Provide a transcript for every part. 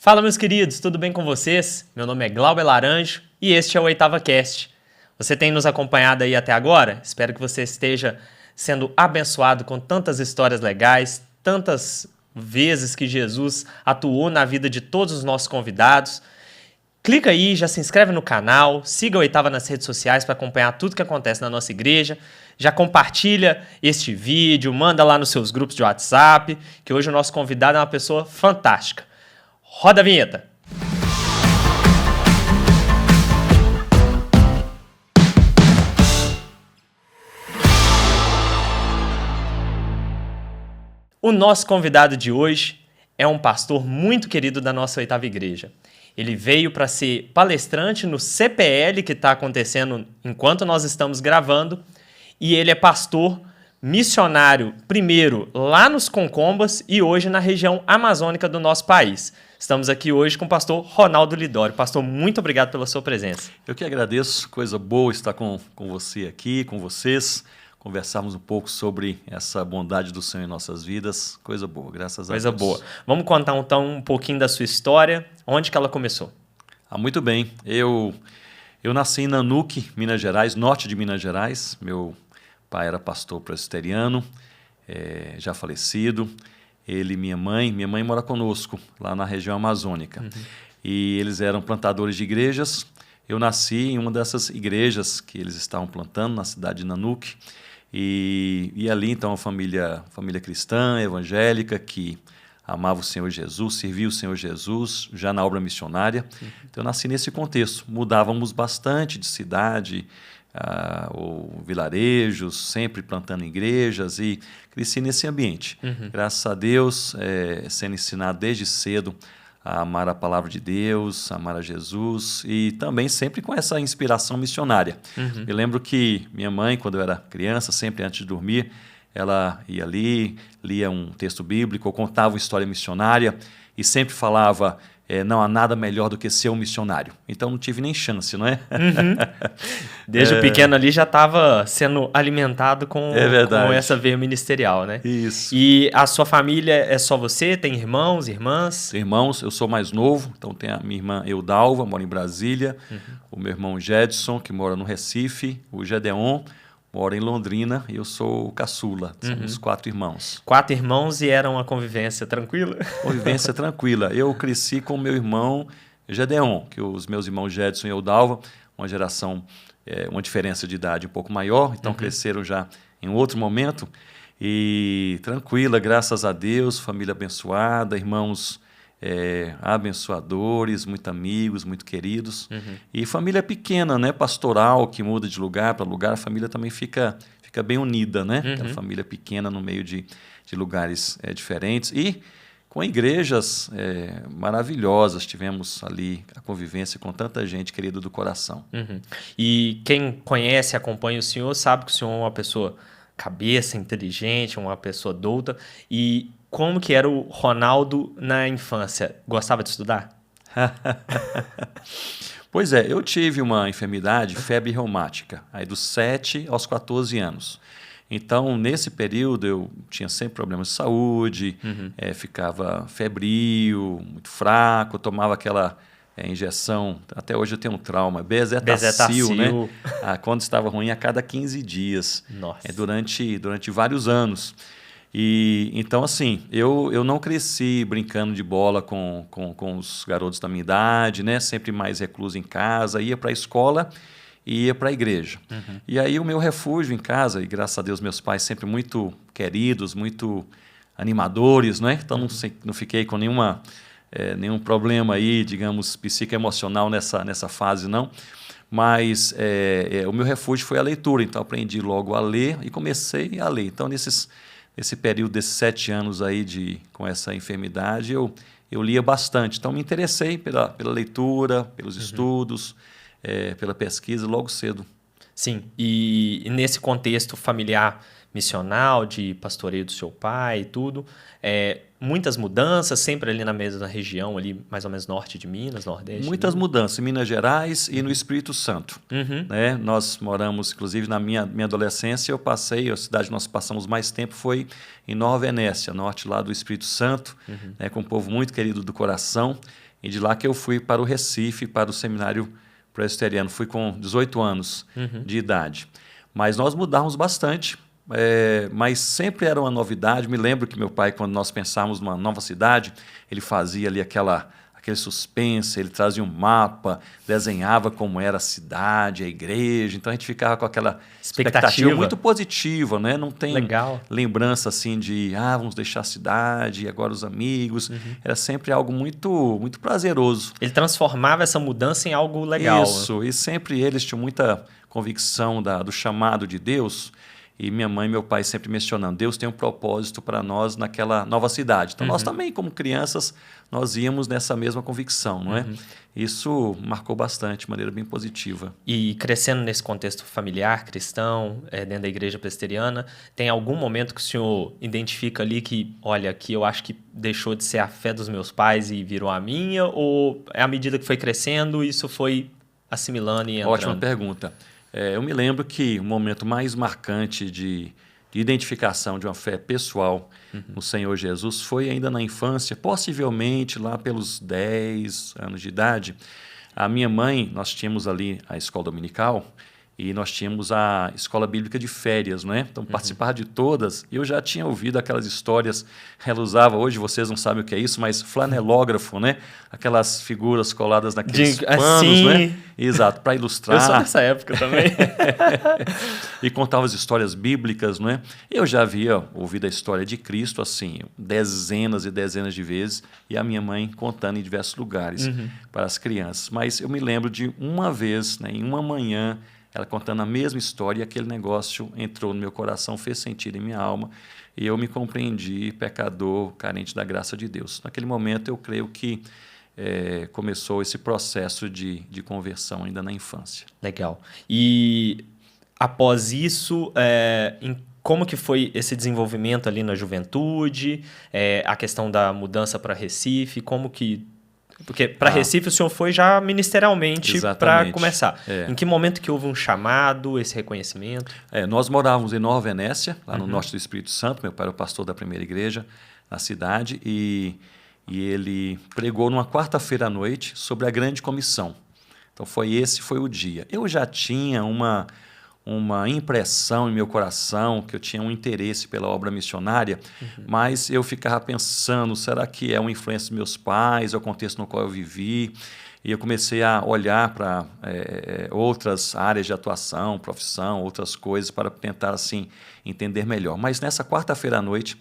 Fala, meus queridos, tudo bem com vocês? Meu nome é Glauber Laranjo e este é o Oitava Cast. Você tem nos acompanhado aí até agora? Espero que você esteja sendo abençoado com tantas histórias legais, tantas vezes que Jesus atuou na vida de todos os nossos convidados. Clica aí, já se inscreve no canal, siga o Oitava nas redes sociais para acompanhar tudo que acontece na nossa igreja. Já compartilha este vídeo, manda lá nos seus grupos de WhatsApp, que hoje o nosso convidado é uma pessoa fantástica. Roda a vinheta! O nosso convidado de hoje é um pastor muito querido da nossa Oitava Igreja. Ele veio para ser palestrante no CPL que está acontecendo enquanto nós estamos gravando, e ele é pastor missionário, primeiro lá nos Concombas e hoje na região amazônica do nosso país. Estamos aqui hoje com o pastor Ronaldo Lidório. Pastor, muito obrigado pela sua presença. Eu que agradeço, coisa boa estar com você aqui, com vocês, conversarmos um pouco sobre essa bondade do Senhor em nossas vidas. Coisa boa, graças a Deus. Coisa boa. Vamos contar então um pouquinho da sua história, onde que ela começou? Muito bem. Eu nasci em Nanuque, Minas Gerais, norte de Minas Gerais. Meu pai era pastor presbiteriano, já falecido. Ele e minha mãe mora conosco, lá na região amazônica. Uhum. E eles eram plantadores de igrejas. Eu nasci em uma dessas igrejas que eles estavam plantando, na cidade de Nanuque. E ali, então, a família cristã, evangélica, que amava o Senhor Jesus, servia o Senhor Jesus, já na obra missionária. Uhum. Então, eu nasci nesse contexto. Mudávamos bastante de cidade, ou vilarejos, sempre plantando igrejas, e cresci nesse ambiente. Uhum. Graças a Deus, sendo ensinado desde cedo a amar a palavra de Deus, a amar a Jesus, e também sempre com essa inspiração missionária. Uhum. Eu lembro que minha mãe, quando eu era criança, sempre antes de dormir, ela ia ali, lia um texto bíblico, ou contava uma história missionária, e sempre falava: não há nada melhor do que ser um missionário. Então não tive nem chance, não é? Uhum. Desde o pequeno ali já estava sendo alimentado com essa veia ministerial, né? Isso. E a sua família é só você? Tem irmãos, irmãs? Irmãos, eu sou mais novo, então tem a minha irmã Eudalva, mora em Brasília, o meu irmão Jedson, que mora no Recife, o Gedeon mora em Londrina, e eu sou o caçula. Somos 4 irmãos. 4 irmãos, e era uma convivência tranquila? Convivência tranquila. Eu cresci com meu irmão Gedeon, que os meus irmãos Jedson e Eudalva, uma geração, uma diferença de idade um pouco maior, então cresceram já em outro momento. E tranquila, graças a Deus, família abençoada, irmãos abençoadores, muito amigos, muito queridos. E família pequena, né, pastoral, que muda de lugar para lugar, a família também fica bem unida, né? Aquela família pequena no meio de lugares diferentes. E com igrejas maravilhosas, tivemos ali a convivência com tanta gente querida do coração. E quem conhece, acompanha o senhor, sabe que o senhor é uma pessoa cabeça, inteligente, uma pessoa douta. E como que era o Ronaldo na infância? Gostava de estudar? Pois é, eu tive uma enfermidade, febre reumática, aí dos 7 aos 14 anos. Então, nesse período, eu tinha sempre problemas de saúde, ficava febril, muito fraco, tomava aquela injeção, até hoje eu tenho um trauma, Bezetacil, né? Quando estava ruim, a cada 15 dias. Nossa. Durante vários anos. E então, assim, eu não cresci brincando de bola com os garotos da minha idade, né? Sempre mais recluso em casa, ia para a escola e ia para a igreja. E aí o meu refúgio em casa, e graças a Deus meus pais sempre muito queridos, muito animadores, né? Então não fiquei com nenhum problema aí, digamos, psicoemocional nessa fase, não. Mas o meu refúgio foi a leitura, então aprendi logo a ler e comecei a ler. Então, nesse período desses 7 anos aí com essa enfermidade, eu lia bastante. Então, me interessei pela leitura, pelos estudos, pela pesquisa logo cedo. Sim, e nesse contexto familiar missional, de pastoreio do seu pai e tudo, muitas mudanças, sempre ali na mesma região, ali mais ou menos norte de Minas, nordeste? Muitas mudanças, em Minas Gerais e no Espírito Santo. Né? Nós moramos, inclusive, na minha adolescência, a cidade que nós passamos mais tempo foi em Nova Venécia, norte lá do Espírito Santo, né? Com um povo muito querido do coração. E de lá que eu fui para o Recife, para o seminário presbiteriano. Fui com 18 anos de idade. Mas nós mudamos bastante, mas sempre era uma novidade. Me lembro que meu pai, quando nós pensávamos numa nova cidade, ele fazia ali aquele suspense, ele trazia um mapa, desenhava como era a cidade, a igreja. Então a gente ficava com aquela expectativa muito positiva, né? Não tem lembrança assim de vamos deixar a cidade, e agora os amigos. Era sempre algo muito, muito prazeroso. Ele transformava essa mudança em algo legal. Isso, e sempre eles tinham muita convicção do chamado de Deus. E minha mãe e meu pai sempre mencionando, Deus tem um propósito para nós naquela nova cidade. Então, nós também, como crianças, nós íamos nessa mesma convicção, não é? Isso marcou bastante, de maneira bem positiva. E crescendo nesse contexto familiar, cristão, dentro da igreja presbiteriana, tem algum momento que o senhor identifica ali que, olha, aqui eu acho que deixou de ser a fé dos meus pais e virou a minha? Ou à medida que foi crescendo, isso foi assimilando e entrando? Ótima pergunta. Eu me lembro que o momento mais marcante de identificação de uma fé pessoal no Senhor Jesus foi ainda na infância, possivelmente lá pelos 10 anos de idade. A minha mãe, nós tínhamos ali a escola dominical e nós tínhamos a escola bíblica de férias, não é? Então, participar de todas, eu já tinha ouvido aquelas histórias, ela usava, hoje vocês não sabem o que é isso, mas flanelógrafo, né? Aquelas figuras coladas naqueles panos, né? Exato, para ilustrar. Eu sou dessa época também. E contava as histórias bíblicas, não é? Eu já havia ouvido a história de Cristo, assim, dezenas e dezenas de vezes, e a minha mãe contando em diversos lugares para as crianças. Mas eu me lembro de uma vez, né, em uma manhã, ela contando a mesma história, e aquele negócio entrou no meu coração, fez sentido em minha alma, e eu me compreendi pecador, carente da graça de Deus. Naquele momento, eu creio que começou esse processo de conversão ainda na infância. Legal. E após isso, como que foi esse desenvolvimento ali na juventude, a questão da mudança para Recife, como que... Porque para Recife o senhor foi já ministerialmente para começar. Em que momento que houve um chamado, esse reconhecimento? Nós morávamos em Nova Venécia, lá no norte do Espírito Santo. Meu pai era o pastor da primeira igreja na cidade e ele pregou numa quarta-feira à noite sobre a grande comissão. Então esse foi o dia. Eu já tinha uma impressão em meu coração que eu tinha um interesse pela obra missionária, mas eu ficava pensando, será que é uma influência dos meus pais, é o contexto no qual eu vivi? E eu comecei a olhar para outras áreas de atuação, profissão, outras coisas, para tentar assim entender melhor. Mas nessa quarta-feira à noite,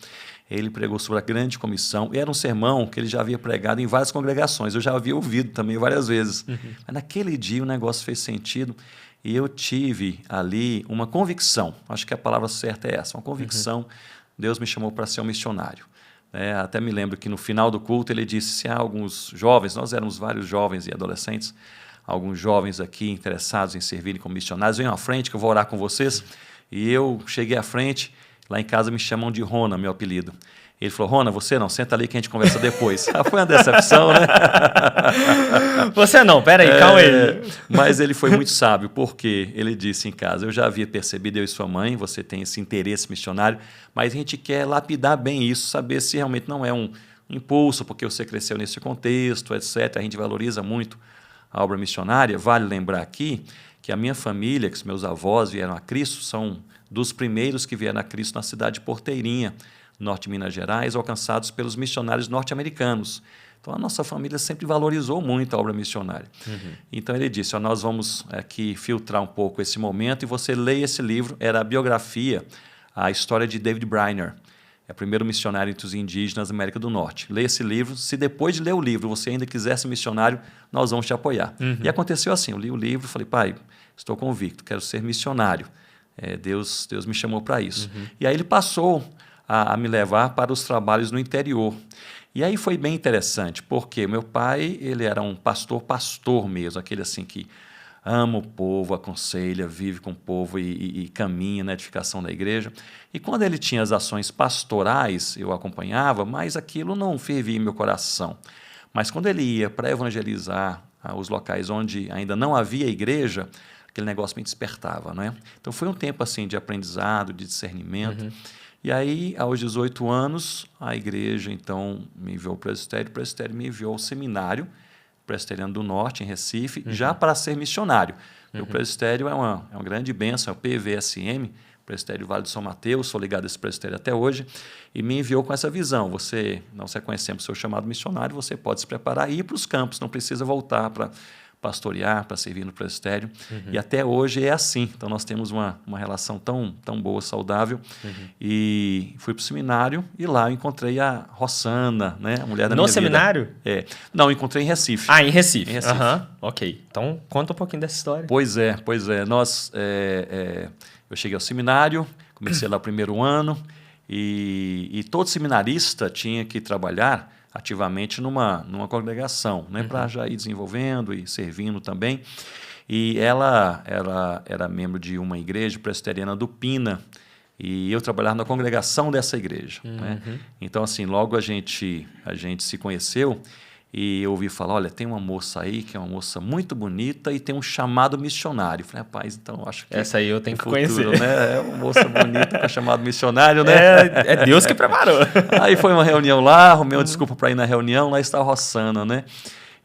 ele pregou sobre a grande comissão, e era um sermão que ele já havia pregado em várias congregações, eu já havia ouvido também várias vezes. Mas naquele dia o negócio fez sentido, e eu tive ali uma convicção, acho que a palavra certa é essa, uma convicção, Deus me chamou para ser um missionário. Até me lembro que no final do culto ele disse, se há alguns jovens, nós éramos vários jovens e adolescentes, alguns jovens aqui interessados em servirem como missionários, venham à frente que eu vou orar com vocês. E eu cheguei à frente, lá em casa me chamam de Rona, meu apelido. Ele falou, Rona, você não, senta ali que a gente conversa depois. Foi uma decepção, né? Você não, peraí, calma aí. Mas ele foi muito sábio, porque ele disse em casa, eu já havia percebido, eu e sua mãe, você tem esse interesse missionário, mas a gente quer lapidar bem isso, saber se realmente não é um impulso, porque você cresceu nesse contexto, etc. A gente valoriza muito a obra missionária. Vale lembrar aqui que a minha família, que os meus avós vieram a Cristo, são dos primeiros que vieram a Cristo na cidade de Porteirinha, norte de Minas Gerais, alcançados pelos missionários norte-americanos. Então, a nossa família sempre valorizou muito a obra missionária. Então, ele disse, nós vamos aqui filtrar um pouco esse momento e você leia esse livro. Era a biografia, a história de David Brainerd, é o primeiro missionário entre os indígenas da América do Norte. Leia esse livro. Se depois de ler o livro você ainda quiser ser missionário, nós vamos te apoiar. E aconteceu assim, eu li o livro e falei, pai, estou convicto, quero ser missionário. Deus me chamou para isso. E aí ele passou a me levar para os trabalhos no interior. E aí foi bem interessante, porque meu pai ele era um pastor mesmo, aquele assim que ama o povo, aconselha, vive com o povo e caminha na edificação da igreja. E quando ele tinha as ações pastorais, eu acompanhava, mas aquilo não fervia em meu coração. Mas quando ele ia para evangelizar os locais onde ainda não havia igreja, aquele negócio me despertava, não é? Então foi um tempo assim de aprendizado, de discernimento. E E aí, aos 18 anos, a igreja, então, me enviou o presbitério me enviou ao seminário presbiteriano do Norte, em Recife, já para ser missionário. O presbitério é uma grande bênção, é o PVSM, Presbitério Vale do São Mateus, sou ligado a esse presbitério até hoje, e me enviou com essa visão. Você, não se reconhecendo o seu chamado missionário, você pode se preparar e ir para os campos, não precisa voltar para pastorear, para servir no presbitério. E até hoje é assim. Então, nós temos uma relação tão boa, saudável. E fui para o seminário e lá eu encontrei a Rossana, né, a mulher da minha vida. No seminário? Não, eu encontrei em Recife. Em Recife. Em Recife. Ok. Então, conta um pouquinho dessa história. Pois é. Eu cheguei ao seminário, comecei lá o primeiro ano, e todo seminarista tinha que trabalhar ativamente numa congregação, né, para já ir desenvolvendo e servindo também. E ela era membro de uma igreja presbiteriana do Pina, e eu trabalhava na congregação dessa igreja. Né? Então, assim, logo a gente se conheceu, e eu ouvi falar, olha, tem uma moça aí que é uma moça muito bonita e tem um chamado missionário. Eu falei, rapaz, então acho que... Essa aí eu tenho que futuro, conhecer. Né? É uma moça bonita com chamado missionário, né? É Deus que preparou. Aí foi uma reunião lá, arrumei uma desculpa para ir na reunião, lá está a Rossana, né?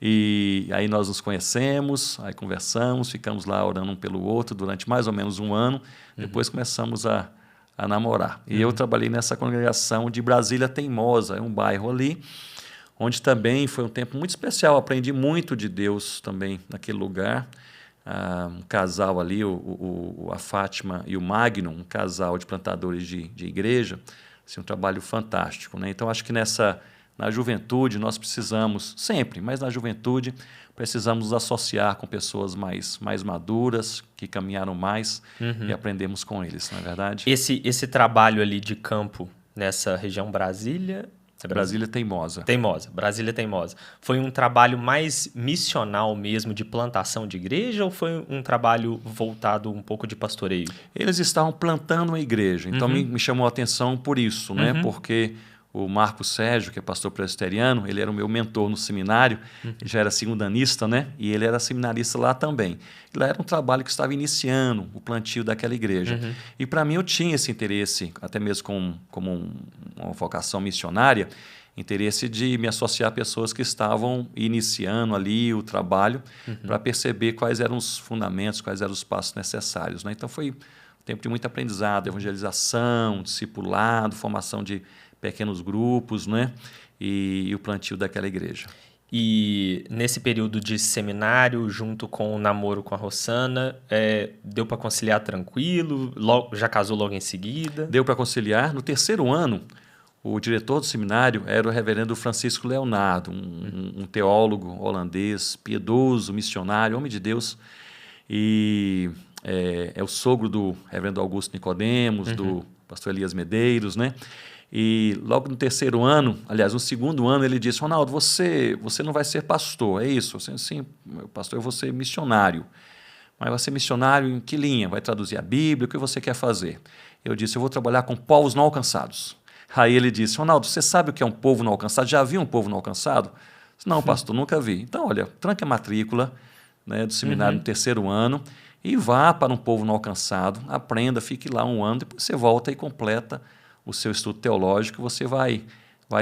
E aí nós nos conhecemos, aí conversamos, ficamos lá orando um pelo outro durante mais ou menos um ano, depois começamos a namorar. E eu trabalhei nessa congregação de Brasília Teimosa, é um bairro ali, onde também foi um tempo muito especial, aprendi muito de Deus também naquele lugar. Um casal ali, a Fátima e o Magno, um casal de plantadores de igreja, assim, um trabalho fantástico. Né? Então, acho que na juventude nós precisamos, sempre, mas na juventude, precisamos nos associar com pessoas mais maduras, que caminharam mais e aprendemos com eles, não é verdade? Esse trabalho ali de campo nessa região Brasília... Brasília Teimosa. Brasília Teimosa. Foi um trabalho mais missional mesmo, de plantação de igreja, ou foi um trabalho voltado um pouco de pastoreio? Eles estavam plantando uma igreja, então me chamou a atenção por isso, né? Porque o Marco Sérgio, que é pastor presbiteriano, ele era o meu mentor no seminário, ele já era segundanista, né? E ele era seminarista lá também. E lá era um trabalho que estava iniciando o plantio daquela igreja. E para mim eu tinha esse interesse, até mesmo como uma vocação missionária, interesse de me associar a pessoas que estavam iniciando ali o trabalho para perceber quais eram os fundamentos, quais eram os passos necessários. Né? Então foi um tempo de muito aprendizado, evangelização, discipulado, formação de pequenos grupos, né? E o plantio daquela igreja. E nesse período de seminário, junto com o namoro com a Rossana, deu para conciliar tranquilo? Já casou logo em seguida? Deu para conciliar. No terceiro ano, o diretor do seminário era o reverendo Francisco Leonardo, um teólogo holandês, piedoso, missionário, homem de Deus. E é o sogro do reverendo Augusto Nicodemos, do pastor Elias Medeiros, né? E logo no terceiro ano, aliás, no segundo ano, ele disse, Ronaldo, você não vai ser pastor, é isso? Sim, pastor, eu vou ser missionário. Mas vai ser missionário em que linha? Vai traduzir a Bíblia? O que você quer fazer? Eu disse, eu vou trabalhar com povos não alcançados. Aí ele disse, Ronaldo, você sabe o que é um povo não alcançado? Já viu um povo não alcançado? Eu disse, não, pastor, nunca vi. Então, olha, tranque a matrícula, né, do seminário no terceiro ano e vá para um povo não alcançado, aprenda, fique lá um ano, depois você volta e completa o seu estudo teológico, você vai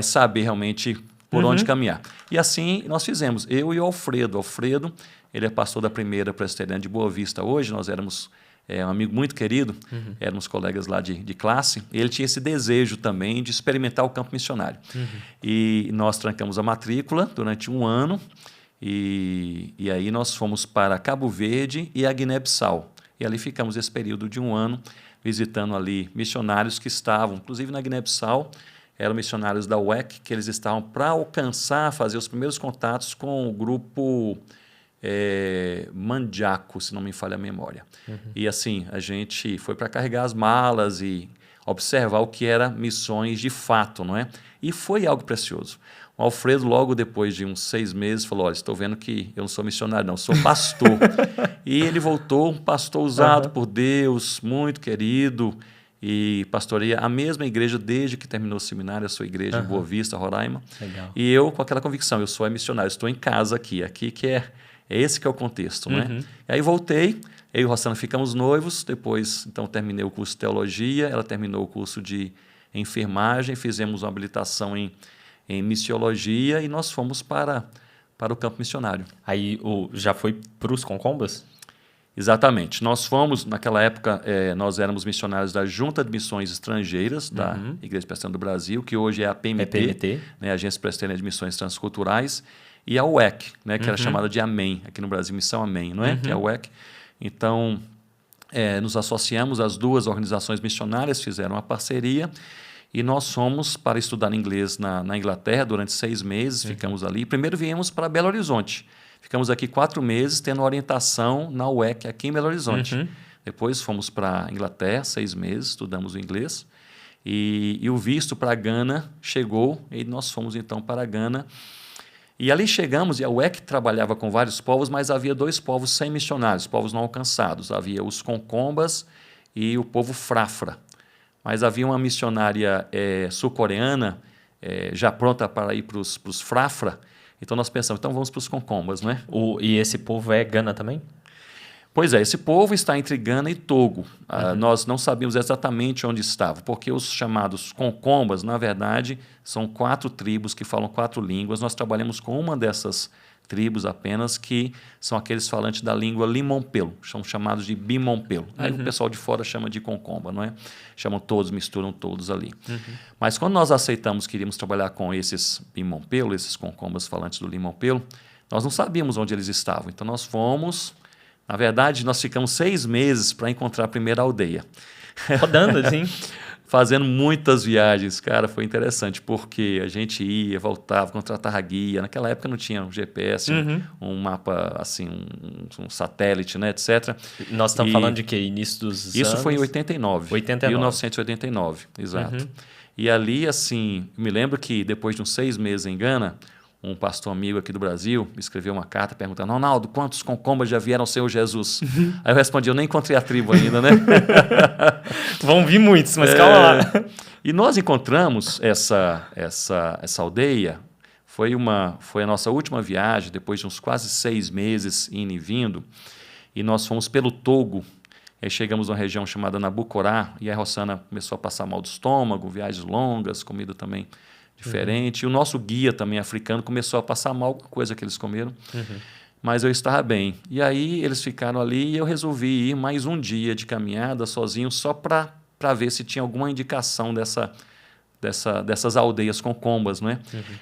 saber realmente por onde caminhar. E assim nós fizemos, eu e o Alfredo. Alfredo, ele é pastor da primeira presbiteriana de Boa Vista hoje, nós éramos um amigo muito querido, éramos colegas lá de classe, e ele tinha esse desejo também de experimentar o campo missionário. E nós trancamos a matrícula durante um ano, e aí nós fomos para Cabo Verde e a Guiné-Bissau. E ali ficamos esse período de um ano, visitando ali missionários que estavam, inclusive na Guiné-Bissau, eram missionários da UEC, que eles estavam para alcançar, fazer os primeiros contatos com o grupo Mandiaco, se não me falha a memória. E assim, a gente foi para carregar as malas e observar o que era missões de fato, não é? E foi algo precioso. O Alfredo, logo depois de uns 6 meses, falou, olha, estou vendo que eu não sou missionário, não, sou pastor. E ele voltou, um pastor usado por Deus, muito querido, e pastoreia a mesma igreja desde que terminou o seminário, a sua igreja em Boa Vista, Roraima. Legal. E eu, com aquela convicção, eu sou missionário, estou em casa aqui que é esse que é o contexto. Né? E aí voltei, eu e Rossana ficamos noivos, depois então terminei o curso de teologia, ela terminou o curso de enfermagem, fizemos uma habilitação em missiologia e nós fomos para o campo missionário. Aí já foi para os Concombas? Exatamente. Nós fomos, naquela época, nós éramos missionários da Junta de Missões Estrangeiras, da Igreja Presbiteriana do Brasil, que hoje é a PMT, né, Agência Presbiteriana de Missões Transculturais, e a UEC, né, que era chamada de AMEN, aqui no Brasil, Missão AMEN, não é? Que é a UEC. Então, nos associamos, as duas organizações missionárias fizeram uma parceria e nós fomos para estudar inglês na Inglaterra durante 6 meses, ficamos ali. Primeiro viemos para Belo Horizonte. Ficamos aqui 4 meses tendo orientação na UEC aqui em Belo Horizonte. Depois fomos para a Inglaterra, 6 meses, estudamos o inglês. E o visto para Gana chegou e nós fomos então para Gana. E ali chegamos e a UEC trabalhava com vários povos, mas havia 2 povos sem missionários, povos não alcançados. Havia os Concombas e o povo Frafra. Mas havia uma missionária sul-coreana já pronta para ir para os Frafra. Então nós pensamos, então vamos para os Concombas, não é? E esse povo é Gana também? Pois é, esse povo está entre Gana e Togo. Nós não sabíamos exatamente onde estava, porque os chamados Concombas, na verdade, são 4 tribos que falam 4 línguas. Nós trabalhamos com uma dessas tribos apenas, que são aqueles falantes da língua Limompelo, são chamados de Bimompelo. Aí o pessoal de fora chama de Concomba, não é? Chamam todos, misturam todos ali. Mas quando nós aceitamos que iríamos trabalhar com esses Bimompelo, esses Concombas falantes do Limompelo, nós não sabíamos onde eles estavam. Então nós fomos, na verdade, nós ficamos 6 meses para encontrar a primeira aldeia. Rodando, assim? Fazendo muitas viagens, cara, foi interessante, porque a gente ia, voltava, contratava guia. Naquela época não tinha um GPS, um mapa, assim, um satélite, né, etc. Nós estamos falando de quê? Início dos anos? Isso foi em 89. 1989, exato. E ali, assim, me lembro que depois de uns 6 meses em Gana, um pastor amigo aqui do Brasil me escreveu uma carta perguntando: Ronaldo, quantos Concombas já vieram ao Senhor Jesus? Aí eu respondi: eu nem encontrei a tribo ainda, né? Vão vir muitos, mas calma lá. E nós encontramos essa aldeia. Foi a nossa última viagem, depois de uns quase 6 meses indo e vindo. E nós fomos pelo Togo. Aí chegamos numa região chamada Nabucorá, e a Rossana começou a passar mal do estômago, viagens longas, comida também diferente. E o nosso guia também africano começou a passar mal com a coisa que eles comeram. Mas eu estava bem. E aí eles ficaram ali e eu resolvi ir mais um dia de caminhada sozinho só para ver se tinha alguma indicação dessas aldeias Concombas, não é?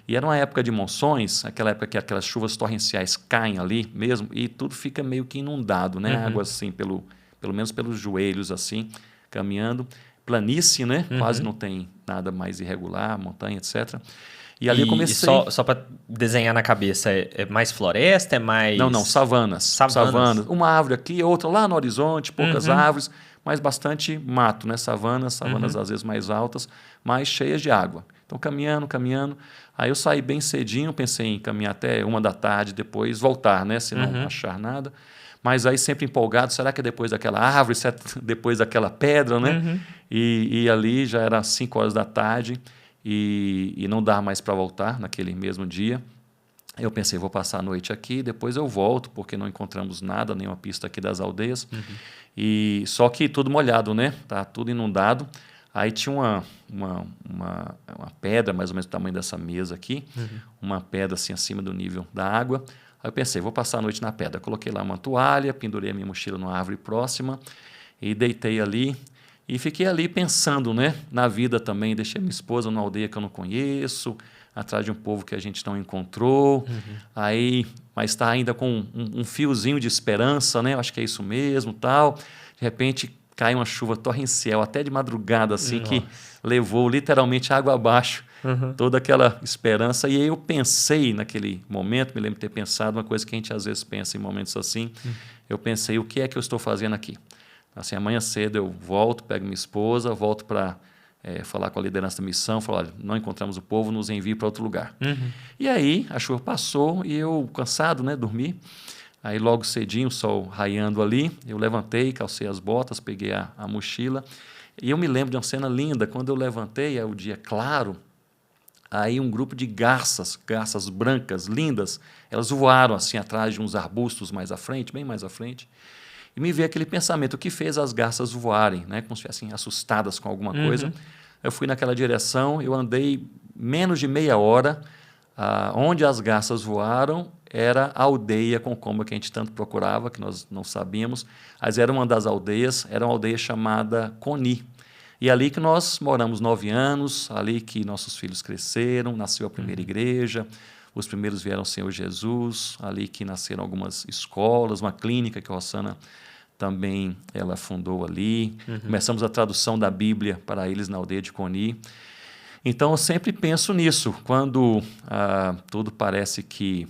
E era uma época de monções, aquela época que aquelas chuvas torrenciais caem ali mesmo e tudo fica meio que inundado, né? Água assim, pelo menos pelos joelhos assim, caminhando. Planície, né? Quase não tem nada mais irregular, montanha, etc. E ali eu comecei... E só para desenhar na cabeça, é mais floresta, é mais... Não, savanas. Uma árvore aqui, outra lá no horizonte, poucas árvores, mas bastante mato, né? Savanas às vezes mais altas, mas cheias de água. Então, caminhando. Aí eu saí bem cedinho, pensei em caminhar até 1 da tarde, depois voltar, né? Se não achar nada. Mas aí sempre empolgado, será que é depois daquela árvore, será que é depois daquela pedra, né? E ali já era 5 horas da tarde e não dá mais para voltar naquele mesmo dia. Eu pensei, vou passar a noite aqui, depois eu volto, porque não encontramos nada, nenhuma pista aqui das aldeias. E só que tudo molhado, né? Tá tudo inundado. Aí tinha uma pedra, mais ou menos do tamanho dessa mesa aqui, uma pedra assim acima do nível da água. Aí eu pensei, vou passar a noite na pedra. Coloquei lá uma toalha, pendurei a minha mochila numa árvore próxima e deitei ali. E fiquei ali pensando, né, na vida também. Deixei minha esposa numa aldeia que eu não conheço, atrás de um povo que a gente não encontrou. Mas está ainda com um fiozinho de esperança, né? Eu acho que é isso mesmo, tal. De repente cai uma chuva torrencial, até de madrugada, assim, que levou literalmente água abaixo. Toda aquela esperança. E aí eu pensei naquele momento, me lembro de ter pensado uma coisa que a gente às vezes pensa em momentos assim. Eu pensei, o que é que eu estou fazendo aqui? Assim, amanhã cedo eu volto, pego minha esposa, volto para falar com a liderança da missão, falar, olha, não encontramos o povo, nos envie para outro lugar. E aí a chuva passou e eu, cansado, né, dormi. Aí logo cedinho, o sol raiando ali, eu levantei, calcei as botas, peguei a mochila. E eu me lembro de uma cena linda, quando eu levantei, é o dia claro, aí um grupo de garças brancas, lindas, elas voaram assim atrás de uns arbustos mais à frente, bem mais à frente, e me veio aquele pensamento, o que fez as garças voarem, né, como se estivessem assustadas com alguma coisa. eu fui naquela direção, eu andei menos de meia hora, onde as garças voaram era a aldeia Concomba que a gente tanto procurava, que nós não sabíamos, mas era uma das aldeias, era uma aldeia chamada Coni. E ali que nós moramos 9 anos, ali que nossos filhos cresceram, nasceu a primeira igreja, os primeiros vieram ao Senhor Jesus, ali que nasceram algumas escolas, uma clínica que a Rossana também ela fundou ali. Começamos a tradução da Bíblia para eles na aldeia de Coni. Então, eu sempre penso nisso, quando tudo parece que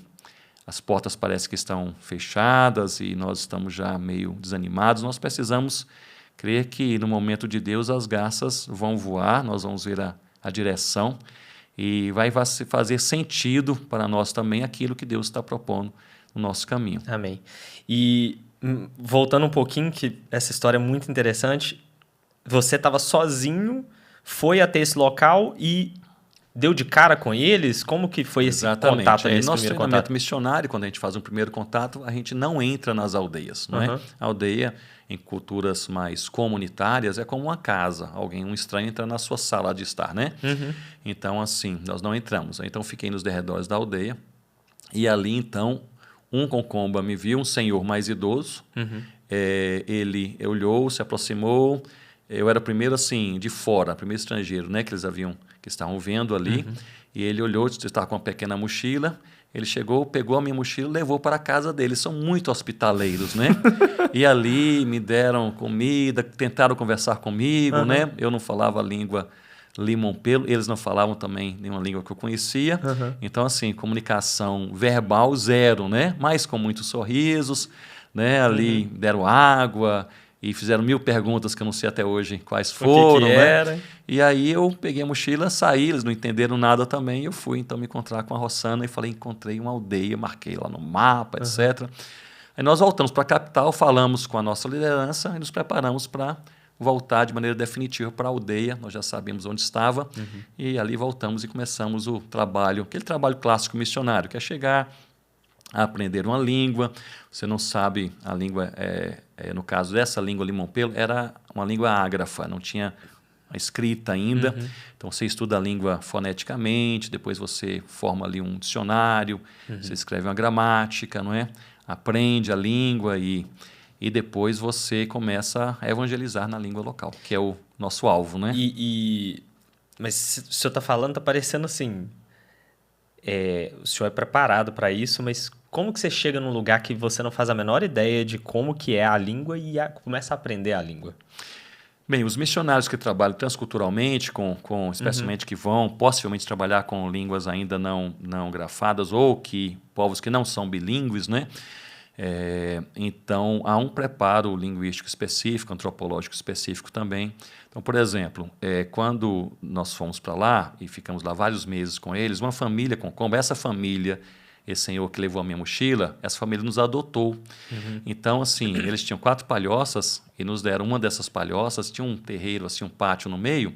as portas parecem que estão fechadas e nós estamos já meio desanimados, nós precisamos crer que no momento de Deus as garças vão voar, nós vamos ver a direção e vai fazer sentido para nós também aquilo que Deus está propondo no nosso caminho. Amém. E voltando um pouquinho, que essa história é muito interessante, você estava sozinho, foi até esse local e deu de cara com eles? Como que foi esse contato? Nosso treinamento missionário, quando a gente faz um primeiro contato, a gente não entra nas aldeias. Não é? A aldeia, em culturas mais comunitárias, é como uma casa. Um estranho entra na sua sala de estar, né? Então, assim, nós não entramos. Então, fiquei nos derredores da aldeia. E ali, então, um Concomba me viu, um senhor mais idoso. Ele olhou, se aproximou. Eu era o primeiro, assim, de fora, primeiro estrangeiro, né? Que eles que estavam vendo ali. E ele olhou, estava com uma pequena mochila. Ele chegou, pegou a minha mochila e levou para a casa dele. Eles são muito hospitaleiros, né? E ali me deram comida, tentaram conversar comigo, né? Eu não falava a língua Limompelo, eles não falavam também nenhuma língua que eu conhecia. Então, assim, comunicação verbal zero, né? Mas com muitos sorrisos, né? Ali deram água e fizeram 1000 perguntas que eu não sei até hoje quais foram, que né? era? E aí eu peguei a mochila, saí, eles não entenderam nada também, eu fui então me encontrar com a Rossana e falei, encontrei uma aldeia, marquei lá no mapa, etc. Aí nós voltamos para a capital, falamos com a nossa liderança e nos preparamos para voltar de maneira definitiva para a aldeia, nós já sabíamos onde estava, e ali voltamos e começamos o trabalho, aquele trabalho clássico missionário, que é chegar a aprender uma língua. Você não sabe, a língua, no caso dessa língua Limompelo, era uma língua ágrafa, não tinha a escrita ainda. Então, você estuda a língua foneticamente, depois você forma ali um dicionário, você escreve uma gramática, não é? Aprende a língua e depois você começa a evangelizar na língua local, que é o nosso alvo, né? Mas o senhor está falando, está parecendo assim... o senhor é preparado para isso, mas como que você chega num lugar que você não faz a menor ideia de como que é a língua e começa a aprender a língua? Bem, os missionários que trabalham transculturalmente, especialmente que vão possivelmente trabalhar com línguas ainda não grafadas ou povos que não são bilíngues, né? Então, há um preparo linguístico específico, antropológico específico também. Então, por exemplo, quando nós fomos para lá e ficamos lá vários meses com eles, uma família Concomba, essa família, esse senhor que levou a minha mochila, essa família nos adotou. Então, assim, eles tinham 4 palhoças e nos deram uma dessas palhoças, tinha um terreiro, assim, um pátio no meio.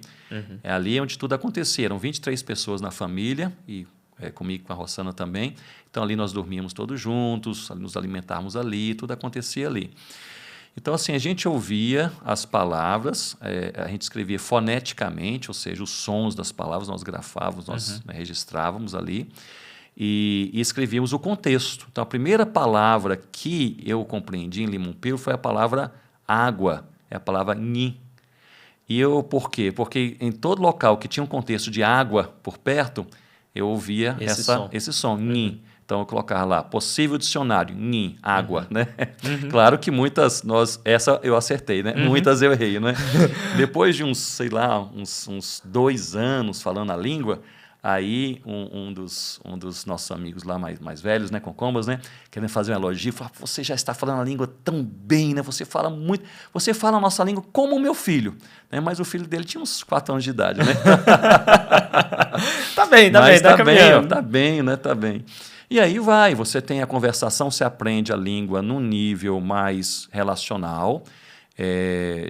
É ali onde tudo acontecia. Eram 23 pessoas na família e comigo, com a Rossana também. Então, ali nós dormíamos todos juntos, nos alimentávamos ali, tudo acontecia ali. Então, assim, a gente ouvia as palavras, a gente escrevia foneticamente, ou seja, os sons das palavras, nós grafávamos, nós registrávamos ali e escrevíamos o contexto. Então, a primeira palavra que eu compreendi em Limompelo foi a palavra água, é a palavra nhi. E por quê? Porque em todo local que tinha um contexto de água por perto, eu ouvia esse som, nhi. Então, eu colocava lá, possível dicionário, nhi, água, né? Claro que essa eu acertei, né? Muitas eu errei, né? Depois de uns 2 anos falando a língua, aí um dos nossos amigos lá mais velhos, né, Concombas, né, querendo fazer um elogio, falou, você já está falando a língua tão bem, né? Você fala muito, você fala a nossa língua como o meu filho, né? Mas o filho dele tinha uns 4 anos de idade, né? Tá bem, tá bem. E aí você tem a conversação, você aprende a língua num nível mais relacional,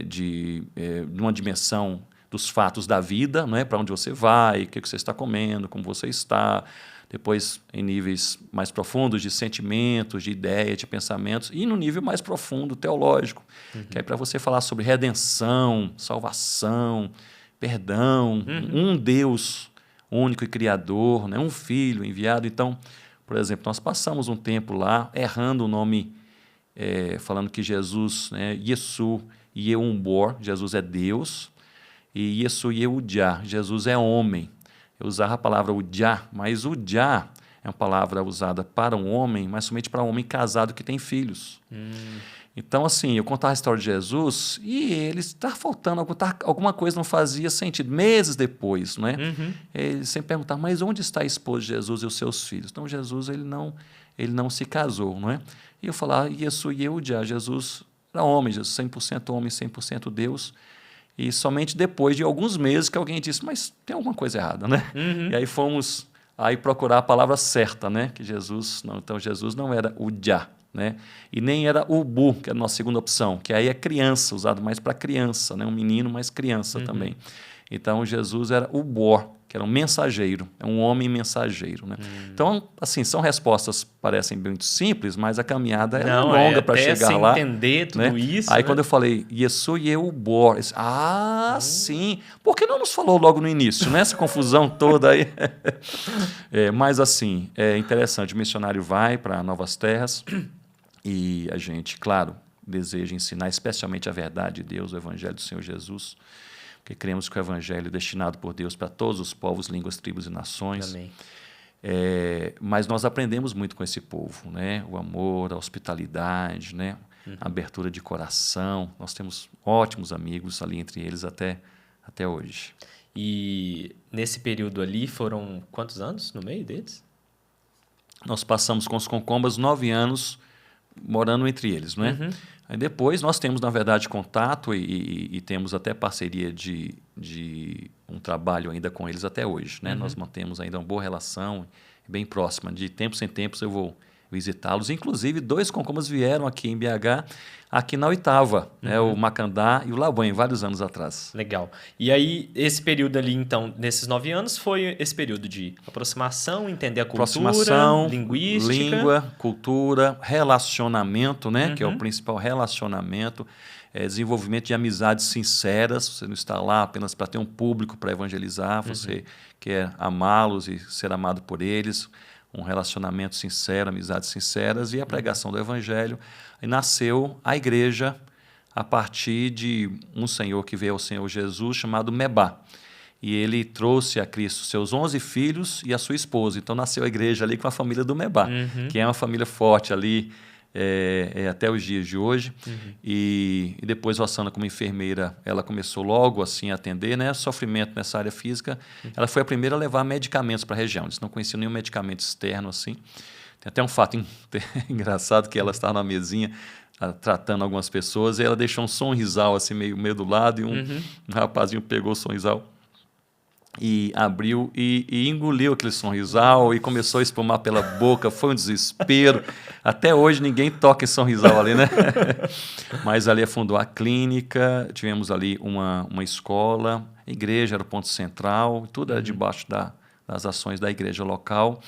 de uma dimensão dos fatos da vida, não é? Para onde você vai, o que você está comendo, como você está. Depois, em níveis mais profundos de sentimentos, de ideias, de pensamentos. E no nível mais profundo, teológico, que é para você falar sobre redenção, salvação, perdão, um Deus único e criador, né? Um filho enviado. Então, por exemplo, nós passamos um tempo lá errando o nome, falando que Jesus, né? Yesu Yehumbor, Jesus é Deus, e Yesu Yehudá, Jesus é homem. Eu usava a palavra Udá, mas Udá é uma palavra usada para um homem, mas somente para um homem casado que tem filhos. Então, assim, eu contava a história de Jesus e ele está faltando, alguma coisa não fazia sentido. Meses depois, né? Ele sempre perguntava, mas onde está a esposa de Jesus e os seus filhos? Então, Jesus ele não se casou, não é? E eu falava, Yesu Yehudá, Jesus era homem, Jesus 100% homem, 100% Deus. E somente depois de alguns meses que alguém disse, mas tem alguma coisa errada, né? E aí fomos procurar a palavra certa, né? Que Jesus não era o Já, né? E nem era o Bu, que é a nossa segunda opção, que aí é criança, usado mais para criança, né? Um menino, mas criança também. Então, Jesus era o Bor, que era um mensageiro, é um homem mensageiro, né? Então, assim, são respostas parecem muito simples, mas a caminhada é longa para chegar lá. Entender tudo, né? Isso. Aí, quando eu falei, Yesu Yehubor, sim, por que não nos falou logo no início, né? Essa confusão toda aí. Mas, assim, é interessante, o missionário vai para novas terras e a gente, claro, deseja ensinar especialmente a verdade de Deus, o Evangelho do Senhor Jesus, porque cremos que o Evangelho é destinado por Deus para todos os povos, línguas, tribos e nações. Amém. Mas nós aprendemos muito com esse povo, né? O amor, a hospitalidade, né? A abertura de coração. Nós temos ótimos amigos ali entre eles até hoje. E nesse período ali foram quantos anos no meio deles? Nós passamos com os concombas 9 anos morando entre eles, não é? Aí depois nós temos, na verdade, contato e temos até parceria de um trabalho ainda com eles até hoje, né? Nós mantemos ainda uma boa relação, bem próxima. De tempos em tempos eu vou visitá-los. Inclusive, 2 concombas vieram aqui em BH, aqui na Oitava, né? O Macandá e o Labuan, vários anos atrás. Legal. E aí, esse período ali, então, nesses 9 anos, foi esse período de aproximação, entender a cultura, linguística. Língua, cultura, relacionamento, né? Que é o principal relacionamento, desenvolvimento de amizades sinceras. Você não está lá apenas para ter um público para evangelizar, você quer amá-los e ser amado por eles. Um relacionamento sincero, amizades sinceras e a pregação do Evangelho. E nasceu a igreja a partir de um senhor que veio ao Senhor Jesus chamado Mebá. E ele trouxe a Cristo seus 11 filhos e a sua esposa. Então nasceu a igreja ali com a família do Mebá, que é uma família forte ali até os dias de hoje. E depois, Rossana, como enfermeira, ela começou logo assim a atender, né? Sofrimento nessa área física. Ela foi a primeira a levar medicamentos para a região. Eles não conheciam nenhum medicamento externo assim. Tem até um fato engraçado que ela estava na mesinha tratando algumas pessoas e ela deixou um sonrisal assim meio do lado e um rapazinho pegou o sonrisal e abriu e engoliu aquele sonrisal e começou a espumar pela boca. Foi um desespero. Até hoje ninguém toca em sonrisal ali, né? Mas ali fundou a clínica, tivemos ali uma escola, a igreja era o ponto central, tudo era debaixo das ações da igreja local.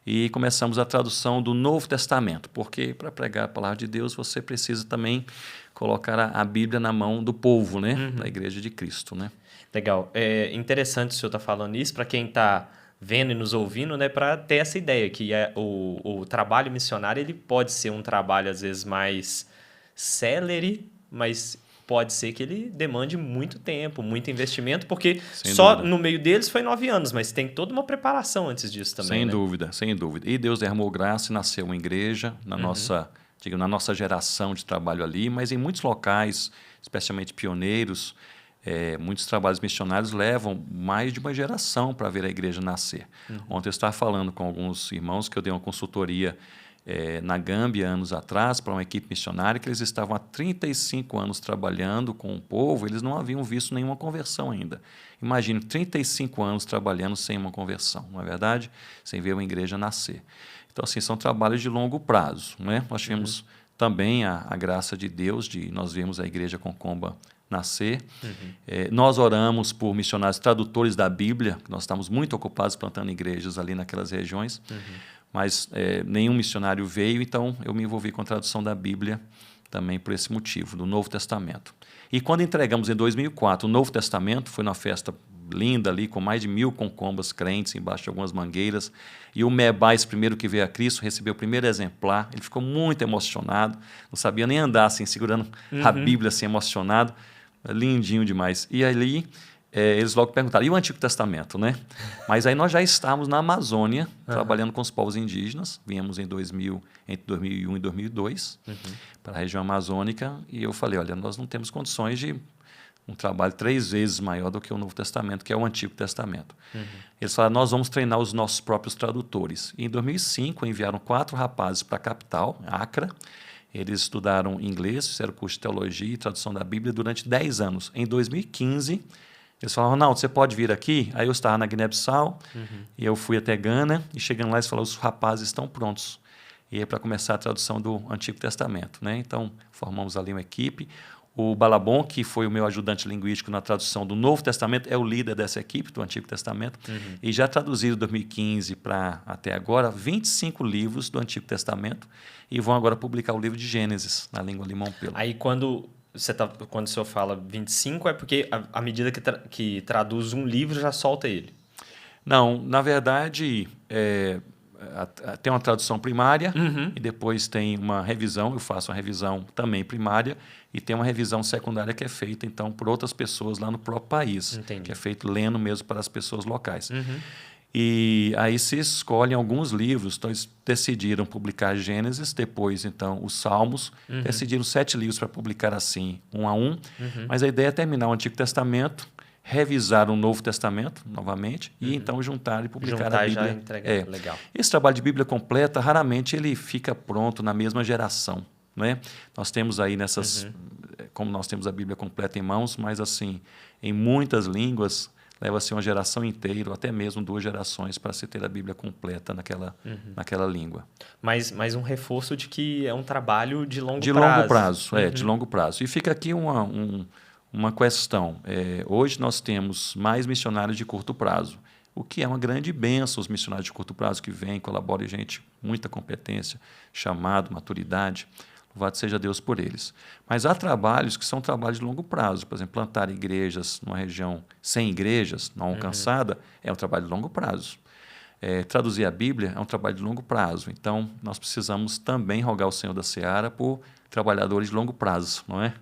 E começamos a tradução do Novo Testamento, porque para pregar a palavra de Deus você precisa também colocar a Bíblia na mão do povo, né? Da igreja de Cristo, né? Legal. É interessante o senhor estar falando isso para quem está vendo e nos ouvindo, né, para ter essa ideia que o trabalho missionário ele pode ser um trabalho às vezes mais célere, mas pode ser que ele demande muito tempo, muito investimento, porque no meio deles foi 9 anos, mas tem toda uma preparação antes disso também. Sem dúvida, sem dúvida. E Deus derramou graça e nasceu uma igreja na nossa geração de trabalho ali, mas em muitos locais, especialmente pioneiros, muitos trabalhos missionários levam mais de uma geração para ver a igreja nascer. Ontem eu estava falando com alguns irmãos que eu dei uma consultoria na Gâmbia, anos atrás, para uma equipe missionária, que eles estavam há 35 anos trabalhando com o povo, eles não haviam visto nenhuma conversão ainda. Imagine, 35 anos trabalhando sem uma conversão, não é verdade? Sem ver uma igreja nascer. Então, assim, são trabalhos de longo prazo, né? Nós tivemos também a graça de Deus, nós vimos a igreja Concomba nascer. Nós oramos por missionários tradutores da Bíblia, nós estávamos muito ocupados plantando igrejas ali naquelas regiões, mas nenhum missionário veio, então eu me envolvi com a tradução da Bíblia também por esse motivo, do Novo Testamento. E quando entregamos em 2004 o Novo Testamento, foi numa festa linda ali, com mais de 1.000 concombas crentes embaixo de algumas mangueiras, e o Mebais, primeiro que veio a Cristo, recebeu o primeiro exemplar, ele ficou muito emocionado, não sabia nem andar assim, segurando a Bíblia assim, emocionado, lindinho demais. E ali eles logo perguntaram, e o Antigo Testamento, né? Mas aí nós já estávamos na Amazônia, trabalhando com os povos indígenas, viemos entre 2001 e 2002, para a região amazônica, e eu falei, olha, nós não temos condições de um trabalho 3 vezes maior do que o Novo Testamento, que é o Antigo Testamento. Eles falaram, nós vamos treinar os nossos próprios tradutores. E em 2005, enviaram 4 rapazes para a capital, Accra. Eles estudaram inglês, fizeram curso de teologia e tradução da Bíblia durante 10 anos. Em 2015, eles falaram, Ronaldo, você pode vir aqui? Aí eu estava na Guiné-Bissau, e eu fui até Gana, e chegando lá, eles falaram, os rapazes estão prontos. E é para começar a tradução do Antigo Testamento, né? Então, formamos ali uma equipe. O Balabon, que foi o meu ajudante linguístico na tradução do Novo Testamento, é o líder dessa equipe do Antigo Testamento, e já traduziram de 2015 para até agora 25 livros do Antigo Testamento, e vão agora publicar o livro de Gênesis, na língua limão-pelo. Aí quando o senhor fala 25, é porque à medida que traduz um livro, já solta ele? Não, na verdade, tem uma tradução primária e depois tem uma revisão, eu faço uma revisão também primária, e tem uma revisão secundária que é feita, então, por outras pessoas lá no próprio país. Entendi. Que é feito lendo mesmo para as pessoas locais. E aí se escolhem alguns livros, então eles decidiram publicar Gênesis, depois, então, os Salmos, decidiram 7 livros para publicar assim, um a um, mas a ideia é terminar o Antigo Testamento, revisar o Novo Testamento, novamente, e então juntar e publicar a Bíblia. Já entregar. Legal. Esse trabalho de Bíblia completa, raramente ele fica pronto na mesma geração, né? Nós temos aí como nós temos a Bíblia completa em mãos, mas assim, em muitas línguas, leva-se uma geração inteira, ou até mesmo 2 gerações, para se ter a Bíblia completa naquela língua. Mas um reforço de que é um trabalho de longo prazo. De longo prazo, de longo prazo. E fica aqui uma questão. Hoje nós temos mais missionários de curto prazo, o que é uma grande bênção, os missionários de curto prazo que vêm, colaboram, gente, muita competência, chamado, maturidade. Louvado seja Deus por eles. Mas há trabalhos que são trabalhos de longo prazo. Por exemplo, plantar igrejas numa região sem igrejas, não alcançada, é um trabalho de longo prazo. Traduzir a Bíblia é um trabalho de longo prazo. Então, nós precisamos também rogar ao Senhor da Seara por trabalhadores de longo prazo, não é?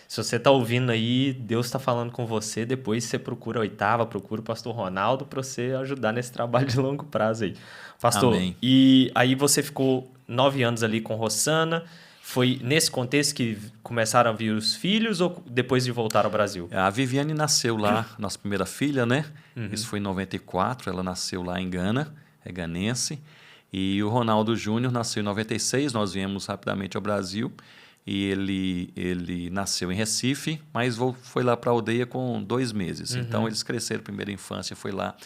Se você está ouvindo aí, Deus está falando com você, depois você procura a Oitava, procura o pastor Ronaldo para você ajudar nesse trabalho de longo prazo aí. Pastor, Amém. E aí você ficou 9 anos ali com Rossana. Foi nesse contexto que começaram a vir os filhos ou depois de voltar ao Brasil? A Viviane nasceu lá, nossa primeira filha, né? Isso foi em 94, ela nasceu lá em Gana, é ganense. E o Ronaldo Júnior nasceu em 96, nós viemos rapidamente ao Brasil. E ele nasceu em Recife, mas foi lá para a aldeia com 2 meses. Então, eles cresceram, primeira infância foi lá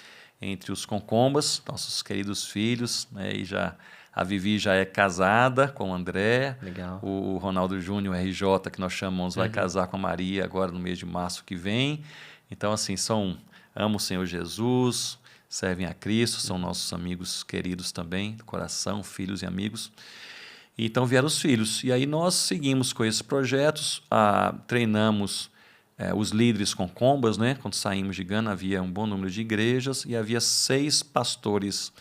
entre os concombas, nossos queridos filhos, né? E a Vivi já é casada com o André. Legal. O Ronaldo Júnior, RJ, que nós chamamos, vai casar com a Maria agora no mês de março que vem. Então, assim, amam o Senhor Jesus, servem a Cristo, são nossos amigos queridos também, do coração, filhos e amigos. Então vieram os filhos. E aí nós seguimos com esses projetos, treinamos os líderes concombas, né? Quando saímos de Gana, havia um bom número de igrejas e havia 6 pastores,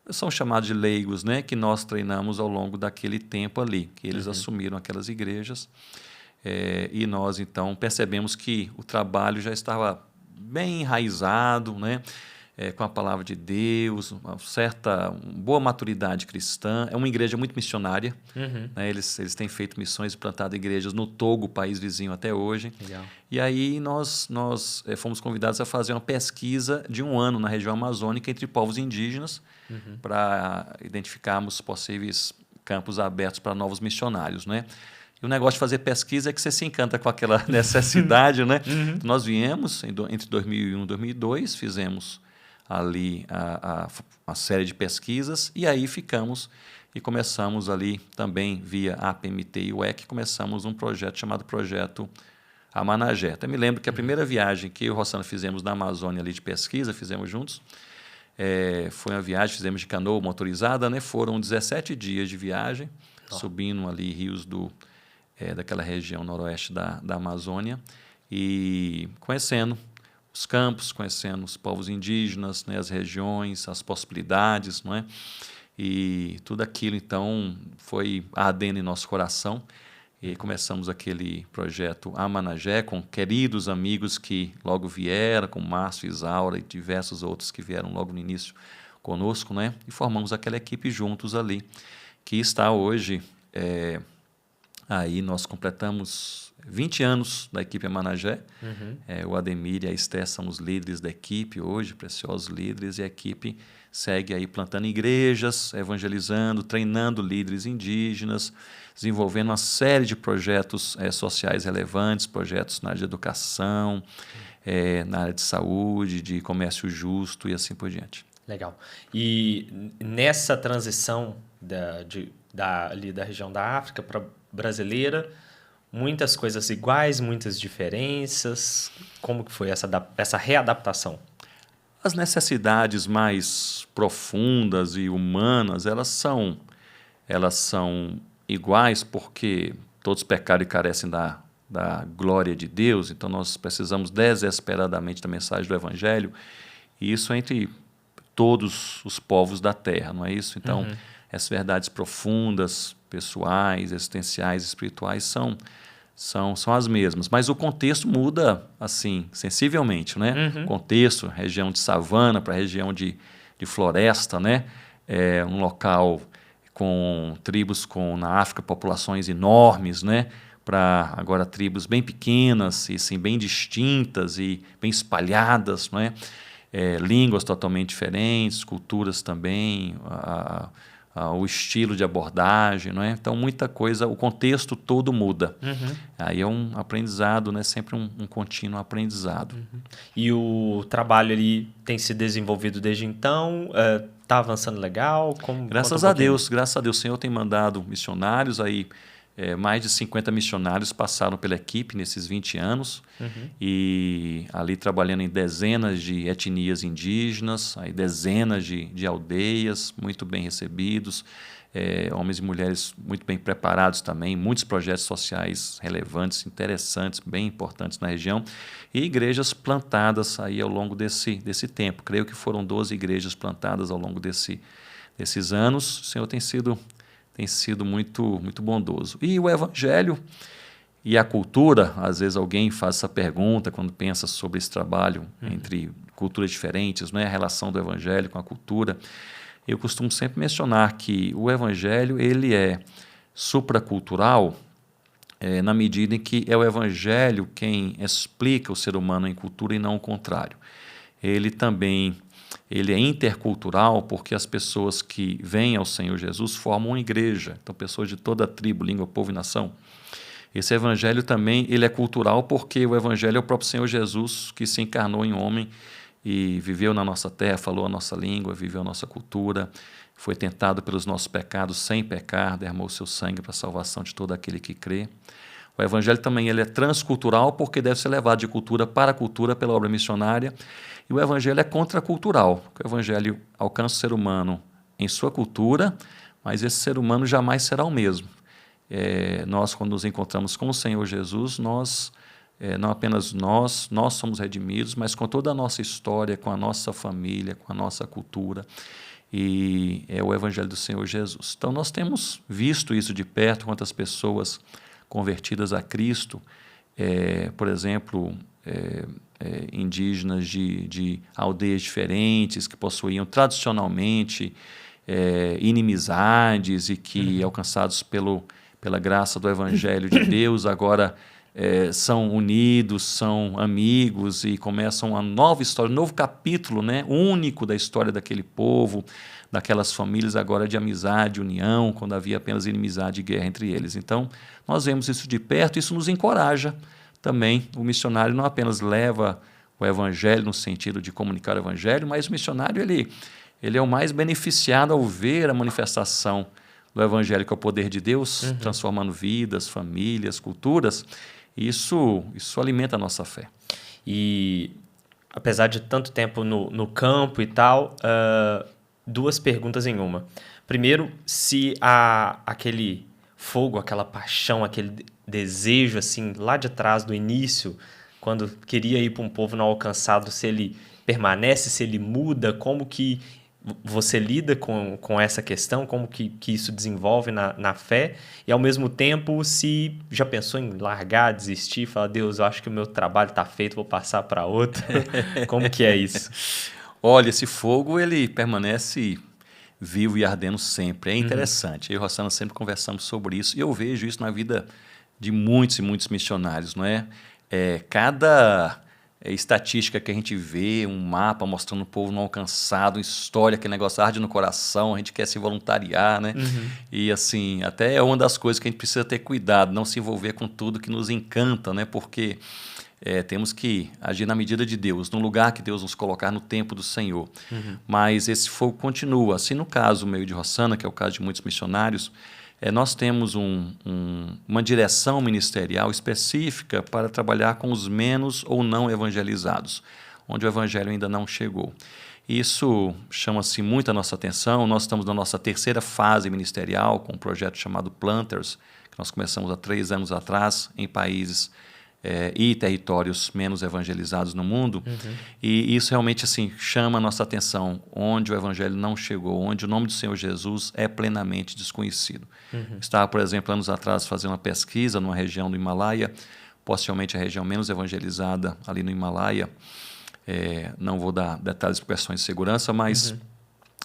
são chamados de leigos, né? Que nós treinamos ao longo daquele tempo ali, que eles assumiram aquelas igrejas. E nós, então, percebemos que o trabalho já estava bem enraizado, né? Com a palavra de Deus, uma boa maturidade cristã. É uma igreja muito missionária. Né? Eles têm feito missões e plantado igrejas no Togo, país vizinho, até hoje. Legal. E aí nós fomos convidados a fazer uma pesquisa de 1 ano na região amazônica entre povos indígenas para identificarmos possíveis campos abertos para novos missionários, né? E o negócio de fazer pesquisa é que você se encanta com aquela necessidade, né? Nós viemos entre 2001 e 2002, fizemos ali a série de pesquisas, e aí ficamos e começamos ali também via APMT e UEC, começamos um projeto chamado Projeto Amanagé. Até me lembro que a primeira viagem que eu e o Rossana fizemos na Amazônia ali de pesquisa, fizemos juntos, foi uma viagem, fizemos de canoa motorizada, né? Foram 17 dias de viagem, subindo ali rios daquela região noroeste da Amazônia, e conhecendo os campos, conhecendo os povos indígenas, né, as regiões, as possibilidades, não é? E tudo aquilo, então, foi ardendo em nosso coração. E começamos aquele projeto Amanagé, com queridos amigos que logo vieram, com Márcio, Isaura e diversos outros que vieram logo no início conosco, né? E formamos aquela equipe juntos ali, que está hoje, aí nós completamos 20 anos da equipe Amanagé. O Ademir e a Esther são os líderes da equipe hoje, preciosos líderes, e a equipe segue aí plantando igrejas, evangelizando, treinando líderes indígenas, desenvolvendo uma série de projetos sociais relevantes, projetos na área de educação, na área de saúde, de comércio justo e assim por diante. Legal. E nessa transição ali da região da África para brasileira, muitas coisas iguais, muitas diferenças. Como que foi essa readaptação? As necessidades mais profundas e humanas, elas são iguais porque todos pecaram e carecem da glória de Deus, então nós precisamos desesperadamente da mensagem do Evangelho, e isso entre todos os povos da terra, não é isso? Então, essas verdades profundas, pessoais, existenciais, espirituais são as mesmas, mas o contexto muda assim sensivelmente, né? Contexto, região de savana para região de floresta, né? Um local com tribos na África, populações enormes, né? Para agora tribos bem pequenas e sim, bem distintas e bem espalhadas, não é? Línguas totalmente diferentes, culturas também, o estilo de abordagem, não é? Então, muita coisa, o contexto todo muda. Aí é um aprendizado, né? Sempre um contínuo aprendizado. E o trabalho ali tem se desenvolvido desde então? Está avançando legal? Graças a Deus, o Senhor tem mandado missionários aí. Mais de 50 missionários passaram pela equipe nesses 20 anos, e ali trabalhando em dezenas de etnias indígenas, aí dezenas de aldeias, muito bem recebidos, homens e mulheres muito bem preparados também, muitos projetos sociais relevantes, interessantes, bem importantes na região, e igrejas plantadas aí ao longo desse tempo. Creio que foram 12 igrejas plantadas ao longo desses anos. O Senhor tem sido muito, muito bondoso. E o Evangelho e a cultura, às vezes alguém faz essa pergunta quando pensa sobre esse trabalho entre culturas diferentes, não é? A relação do Evangelho com a cultura. Eu costumo sempre mencionar que o Evangelho ele é supracultural, na medida em que é o Evangelho quem explica o ser humano em cultura e não o contrário. Ele é intercultural porque as pessoas que vêm ao Senhor Jesus formam uma igreja, então pessoas de toda a tribo, língua, povo e nação. Esse evangelho também ele é cultural porque o evangelho é o próprio Senhor Jesus que se encarnou em homem e viveu na nossa terra, falou a nossa língua, viveu a nossa cultura, foi tentado pelos nossos pecados sem pecar, derramou o seu sangue para a salvação de todo aquele que crê. O evangelho também ele é transcultural porque deve ser levado de cultura para cultura pela obra missionária. E o evangelho é contracultural, porque o evangelho alcança o ser humano em sua cultura, mas esse ser humano jamais será o mesmo. Nós, quando nos encontramos com o Senhor Jesus, não apenas nós somos redimidos, mas com toda a nossa história, com a nossa família, com a nossa cultura, e é o evangelho do Senhor Jesus. Então, nós temos visto isso de perto, quantas pessoas convertidas a Cristo, por exemplo, indígenas de aldeias diferentes que possuíam tradicionalmente inimizades e que, alcançados pela graça do Evangelho de Deus, agora são unidos, são amigos e começam uma nova história, um novo capítulo, né, único da história daquele povo, daquelas famílias agora de amizade, união, quando havia apenas inimizade e guerra entre eles. Então, nós vemos isso de perto e isso nos encoraja também. O missionário não apenas leva o evangelho no sentido de comunicar o evangelho, mas o missionário ele é o mais beneficiado ao ver a manifestação do evangelho, que é o poder de Deus, transformando vidas, famílias, culturas. Isso alimenta a nossa fé. E apesar de tanto tempo no campo e tal, duas perguntas em uma. Primeiro, se aquele fogo, aquela paixão, aquele desejo, assim, lá de trás, do início, quando queria ir para um povo não alcançado, se ele permanece, se ele muda, como que você lida com essa questão, como que isso desenvolve na fé, e ao mesmo tempo, se já pensou em largar, desistir, falar, Deus, eu acho que o meu trabalho está feito, vou passar para outro. Como que é isso? Olha, esse fogo, ele permanece vivo e ardendo sempre. É interessante. Eu e a Rossana sempre conversamos sobre isso, e eu vejo isso na vida de muitos e muitos missionários, não é? Cada estatística que a gente vê, um mapa mostrando o povo não alcançado, história, aquele negócio arde no coração, a gente quer se voluntariar, né? E assim, até é uma das coisas que a gente precisa ter cuidado, não se envolver com tudo que nos encanta, né? Porque temos que agir na medida de Deus, no lugar que Deus nos colocar, no tempo do Senhor. Mas esse fogo continua. Assim, no caso meio de Rossana, que é o caso de muitos missionários, nós temos uma direção ministerial específica para trabalhar com os menos ou não evangelizados, onde o evangelho ainda não chegou. Isso chama-se muito a nossa atenção. Nós estamos na nossa terceira fase ministerial, com um projeto chamado Planters, que nós começamos há 3 anos atrás, em países e territórios menos evangelizados no mundo, e isso realmente assim chama a nossa atenção, onde o evangelho não chegou, onde o nome do Senhor Jesus é plenamente desconhecido. Estava, por exemplo, anos atrás fazendo uma pesquisa numa região do Himalaia, possivelmente a região menos evangelizada ali no Himalaia, não vou dar detalhes por questões de segurança, mas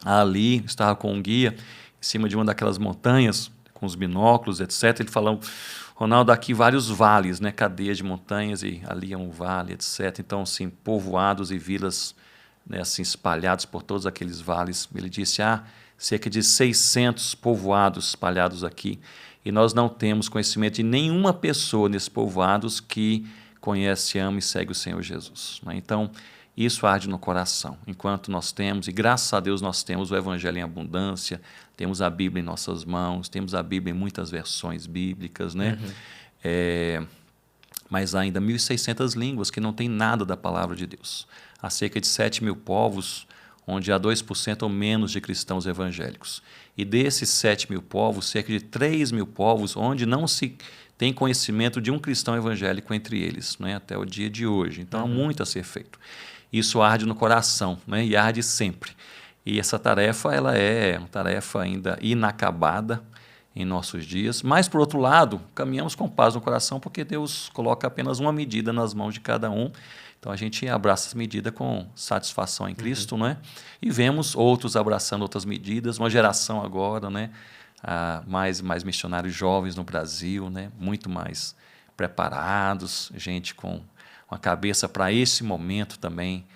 ali estava com um guia em cima de uma daquelas montanhas, com os binóculos, etc. Ele falou, Ronaldo, aqui vários vales, né, cadeias de montanhas, e ali é um vale, etc. Então, assim, povoados e vilas, né, assim, espalhados por todos aqueles vales. Ele disse, cerca de 600 povoados espalhados aqui, e nós não temos conhecimento de nenhuma pessoa nesses povoados que conhece, ama e segue o Senhor Jesus, né? Então, isso arde no coração, enquanto nós temos, e graças a Deus nós temos o Evangelho em abundância, temos a Bíblia em nossas mãos, temos a Bíblia em muitas versões bíblicas, né? Mas há ainda 1.600 línguas que não tem nada da palavra de Deus. Há cerca de 7.000 povos, onde há 2% ou menos de cristãos evangélicos. E desses 7.000 povos, cerca de 3.000 povos, onde não se tem conhecimento de um cristão evangélico entre eles, né? Até o dia de hoje. Então há muito a ser feito. Isso arde no coração, né? E arde sempre. E essa tarefa, ela é uma tarefa ainda inacabada em nossos dias, mas, por outro lado, caminhamos com paz no coração, porque Deus coloca apenas uma medida nas mãos de cada um. Então a gente abraça essa medida com satisfação em Cristo, né? E vemos outros abraçando outras medidas, uma geração agora, né? Mais missionários jovens no Brasil, né? Muito mais preparados, gente com uma cabeça para esse momento também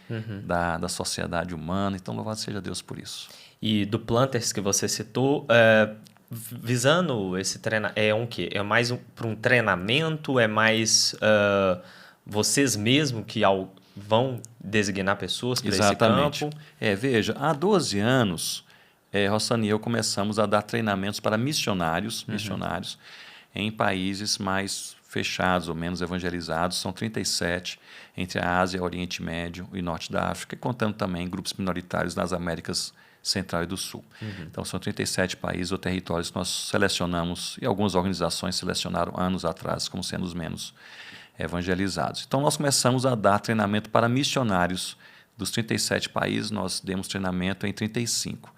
da sociedade humana. Então, louvado seja Deus por isso. E do Planters que você citou, visando esse treinamento, é um quê? É mais para um treinamento? É mais vocês mesmos que vão designar pessoas para esse campo? Veja, há 12 anos, Rossana e eu começamos a dar treinamentos para missionários em países mais fechados ou menos evangelizados. São 37 entre a Ásia, Oriente Médio e Norte da África, e contando também grupos minoritários nas Américas Central e do Sul. Então, são 37 países ou territórios que nós selecionamos, e algumas organizações selecionaram anos atrás como sendo os menos evangelizados. Então, nós começamos a dar treinamento para missionários. Dos 37 países, nós demos treinamento em 35.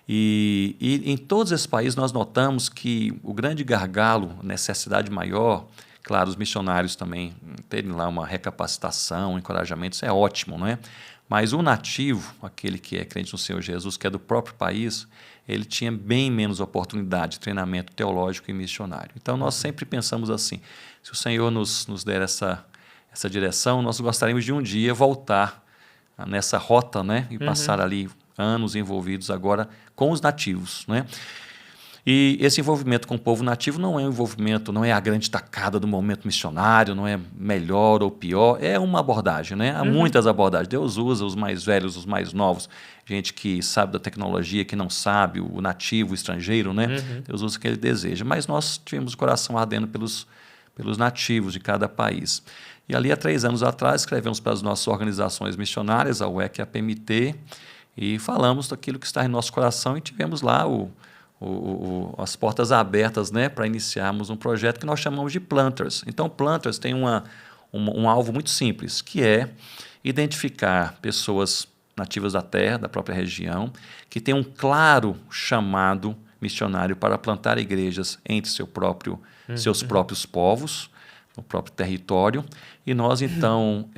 E em todos esses países nós notamos que o grande gargalo, necessidade maior, claro, os missionários também terem lá uma recapacitação, um encorajamento, isso é ótimo, não é? Mas o nativo, aquele que é crente no Senhor Jesus, que é do próprio país, ele tinha bem menos oportunidade de treinamento teológico e missionário. Então nós sempre pensamos assim, se o Senhor nos der essa direção, nós gostaríamos de um dia voltar nessa rota, né? E passar ali anos envolvidos agora com os nativos, né? E esse envolvimento com o povo nativo não é um envolvimento, não é a grande tacada do momento missionário, não é melhor ou pior, é uma abordagem, né? Há muitas abordagens. Deus usa os mais velhos, os mais novos, gente que sabe da tecnologia, que não sabe, o nativo, o estrangeiro, né? Deus usa o que ele deseja. Mas nós tivemos o coração ardendo pelos nativos de cada país. E ali, há 3 anos atrás, escrevemos para as nossas organizações missionárias, a UEC e a PMT, e falamos daquilo que está em nosso coração, e tivemos lá o as portas abertas, né, para iniciarmos um projeto que nós chamamos de Planters. Então, Planters tem um alvo muito simples, que é identificar pessoas nativas da terra, da própria região, que têm um claro chamado missionário para plantar igrejas entre seus próprios povos, no próprio território, e nós, então,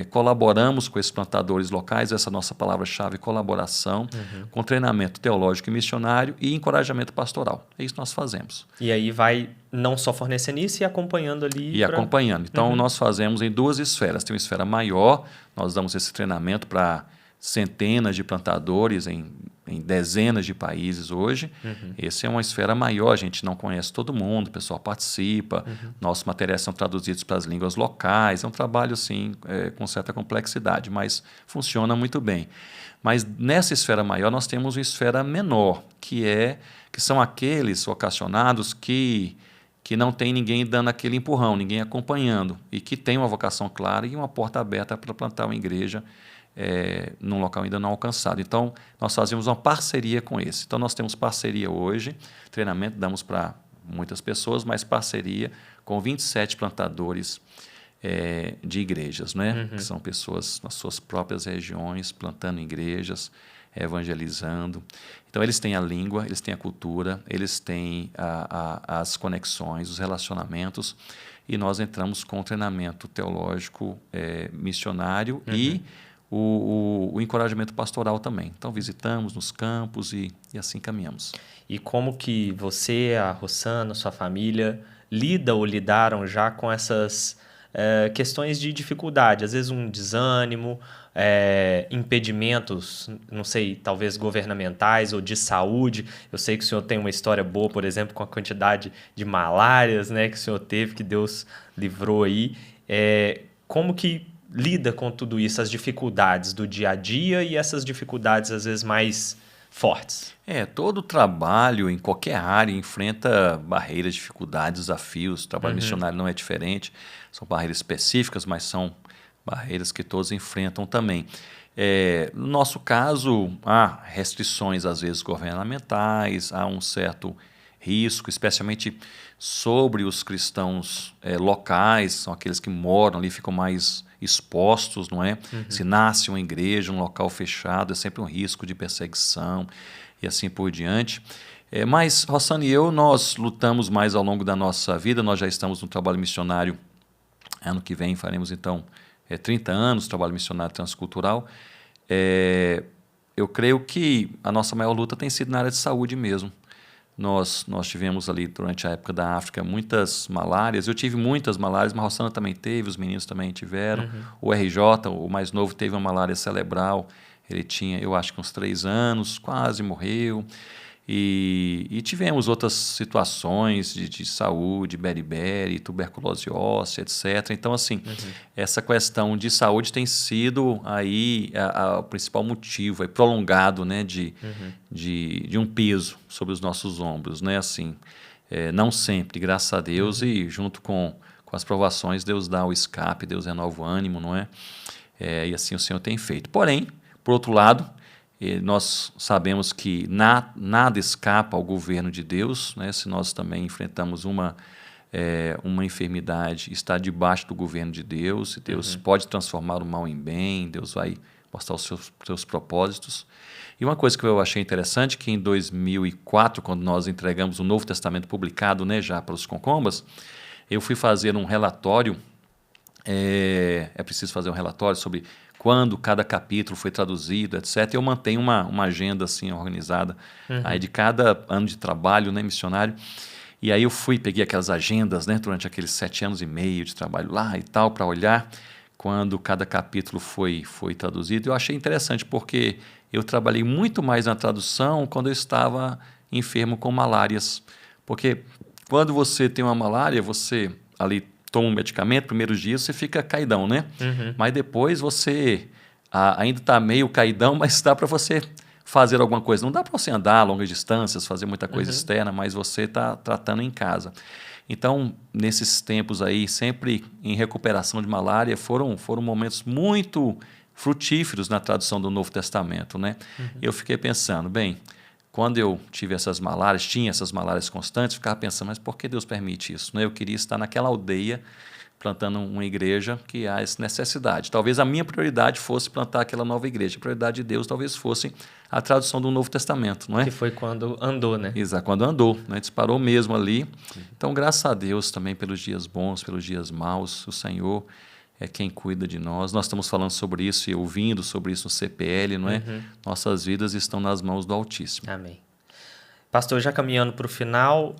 colaboramos com esses plantadores locais, essa nossa palavra-chave, colaboração, com treinamento teológico e missionário e encorajamento pastoral. É isso que nós fazemos. E aí vai não só fornecendo isso e acompanhando ali. E acompanhando. Então, nós fazemos em duas esferas. Tem uma esfera maior, nós damos esse treinamento para centenas de plantadores em dezenas de países hoje. Essa é uma esfera maior, a gente não conhece todo mundo, o pessoal participa, nossos materiais são traduzidos para as línguas locais, é um trabalho assim, com certa complexidade, mas funciona muito bem. Mas nessa esfera maior nós temos uma esfera menor, que são aqueles vocacionados que não tem ninguém dando aquele empurrão, ninguém acompanhando, e que tem uma vocação clara e uma porta aberta para plantar uma igreja num local ainda não alcançado. Então, nós fazemos uma parceria com esse. Então, nós temos parceria hoje, treinamento damos para muitas pessoas, mas parceria com 27 plantadores de igrejas, né? Que são pessoas nas suas próprias regiões, plantando igrejas, evangelizando. Então, eles têm a língua, eles têm a cultura, eles têm as conexões, os relacionamentos, e nós entramos com treinamento teológico missionário e o encorajamento pastoral também. Então, visitamos nos campos e assim caminhamos. E como que você, a Rossana, sua família, lida ou lidaram já com essas questões de dificuldade? Às vezes um desânimo, impedimentos, não sei, talvez governamentais ou de saúde. Eu sei que o senhor tem uma história boa, por exemplo, com a quantidade de malárias, né, que o senhor teve, que Deus livrou aí. Como que lida com tudo isso, as dificuldades do dia a dia e essas dificuldades às vezes mais fortes? Todo trabalho em qualquer área enfrenta barreiras, dificuldades, desafios. O trabalho missionário não é diferente. São barreiras específicas, mas são barreiras que todos enfrentam também. No nosso caso, há restrições às vezes governamentais, há um certo risco, especialmente sobre os cristãos locais, são aqueles que moram ali, ficam mais expostos, não é? Se nasce uma igreja, um local fechado, é sempre um risco de perseguição e assim por diante. Mas Rossana e eu, nós lutamos mais ao longo da nossa vida, nós já estamos no trabalho missionário, ano que vem faremos então 30 anos, trabalho missionário transcultural. Eu creio que a nossa maior luta tem sido na área de saúde mesmo. Nós tivemos ali, durante a época da África, muitas malárias. Eu tive muitas malárias, mas a Rossana também teve, os meninos também tiveram. O RJ, o mais novo, teve uma malária cerebral. Ele tinha, eu acho que uns 3 anos, quase morreu. E tivemos outras situações de saúde, beriberi, tuberculose óssea, etc. Então, assim, essa questão de saúde tem sido aí o principal motivo, prolongado, né, de um peso sobre os nossos ombros, né, assim, não sempre, graças a Deus, e junto com as provações, Deus dá o escape, Deus renova o ânimo, não é? E assim o Senhor tem feito. Porém, por outro lado, nós sabemos que nada escapa ao governo de Deus, né? Se nós também enfrentamos uma enfermidade, está debaixo do governo de Deus, e Deus pode transformar o mal em bem, Deus vai mostrar os seus propósitos. E uma coisa que eu achei interessante, que em 2004, quando nós entregamos o Novo Testamento publicado, né, já para os Concombas, eu fui fazer um relatório, é preciso fazer um relatório sobre quando cada capítulo foi traduzido, etc. Eu mantenho uma agenda assim organizada aí de cada ano de trabalho, né, missionário. E aí eu peguei aquelas agendas, né, durante aqueles 7 anos e meio de trabalho lá e tal, para olhar quando cada capítulo foi traduzido. Eu achei interessante porque eu trabalhei muito mais na tradução quando eu estava enfermo com malárias. Porque quando você tem uma malária, você ali toma um medicamento, primeiros dias você fica caidão, né? Mas depois você ainda está meio caidão, mas dá para você fazer alguma coisa. Não dá para você andar a longas distâncias, fazer muita coisa externa, mas você está tratando em casa. Então, nesses tempos aí, sempre em recuperação de malária, foram momentos muito frutíferos na tradução do Novo Testamento, né? Eu fiquei pensando, bem, quando eu tive essas malárias, tinha essas malárias constantes, ficava pensando, mas por que Deus permite isso? Eu queria estar naquela aldeia, plantando uma igreja que há essa necessidade. Talvez a minha prioridade fosse plantar aquela nova igreja. A prioridade de Deus talvez fosse a tradução do Novo Testamento, não é? Que foi quando andou, né? Exato, quando andou, né? Disparou mesmo ali. Então, graças a Deus também pelos dias bons, pelos dias maus, o Senhor é quem cuida de nós. Nós estamos falando sobre isso e ouvindo sobre isso no CPL, não é? Nossas vidas estão nas mãos do Altíssimo. Amém. Pastor, já caminhando para o final,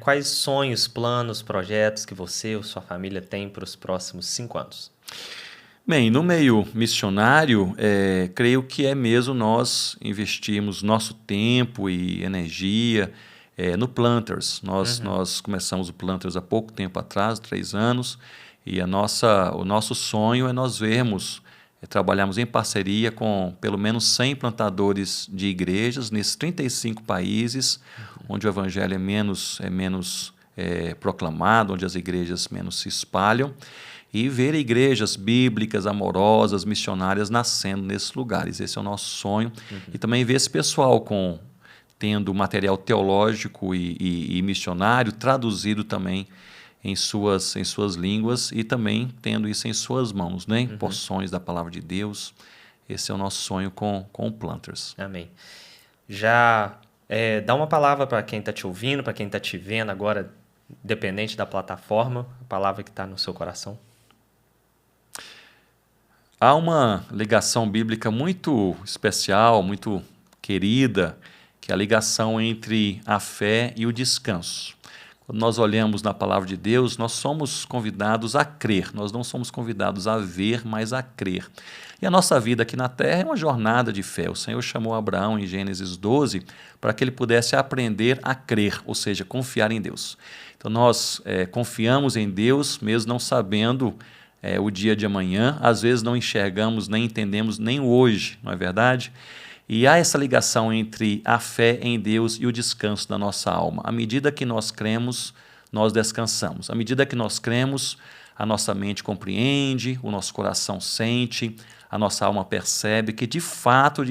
quais sonhos, planos, projetos que você ou sua família tem para os próximos 5 anos? Bem, no meio missionário, creio que é mesmo nós investirmos nosso tempo e energia no Planters. Nós começamos o Planters há pouco tempo atrás, 3 anos, e o nosso sonho é nós vermos, trabalharmos em parceria com pelo menos 100 plantadores de igrejas nesses 35 países, onde o evangelho é menos proclamado, onde as igrejas menos se espalham, e ver igrejas bíblicas, amorosas, missionárias nascendo nesses lugares. Esse é o nosso sonho. E também ver esse pessoal tendo material teológico e missionário traduzido também em suas línguas e também tendo isso em suas mãos, né? Porções da palavra de Deus. Esse é o nosso sonho com o Planters. Amém. Já dá uma palavra para quem está te ouvindo, para quem está te vendo agora, dependente da plataforma, a palavra que está no seu coração. Há uma ligação bíblica muito especial, muito querida, que é a ligação entre a fé e o descanso. Quando nós olhamos na palavra de Deus, nós somos convidados a crer. Nós não somos convidados a ver, mas a crer. E a nossa vida aqui na terra é uma jornada de fé. O Senhor chamou Abraão em Gênesis 12 para que ele pudesse aprender a crer, ou seja, confiar em Deus. Então nós confiamos em Deus, mesmo não sabendo o dia de amanhã. Às vezes não enxergamos, nem entendemos nem o hoje, não é verdade? E há essa ligação entre a fé em Deus e o descanso da nossa alma. À medida que nós cremos, nós descansamos. À medida que nós cremos, a nossa mente compreende, o nosso coração sente, a nossa alma percebe que, de fato,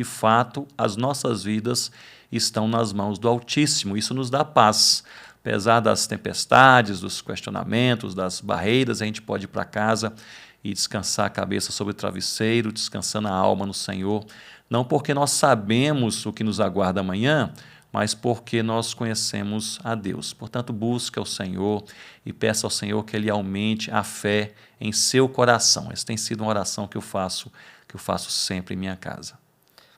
as nossas vidas estão nas mãos do Altíssimo. Isso nos dá paz. Apesar das tempestades, dos questionamentos, das barreiras, a gente pode ir para casa e descansar a cabeça sobre o travesseiro, descansando a alma no Senhor. Não porque nós sabemos o que nos aguarda amanhã, mas porque nós conhecemos a Deus. Portanto, busque ao Senhor e peça ao Senhor que Ele aumente a fé em seu coração. Essa tem sido uma oração que eu faço sempre em minha casa.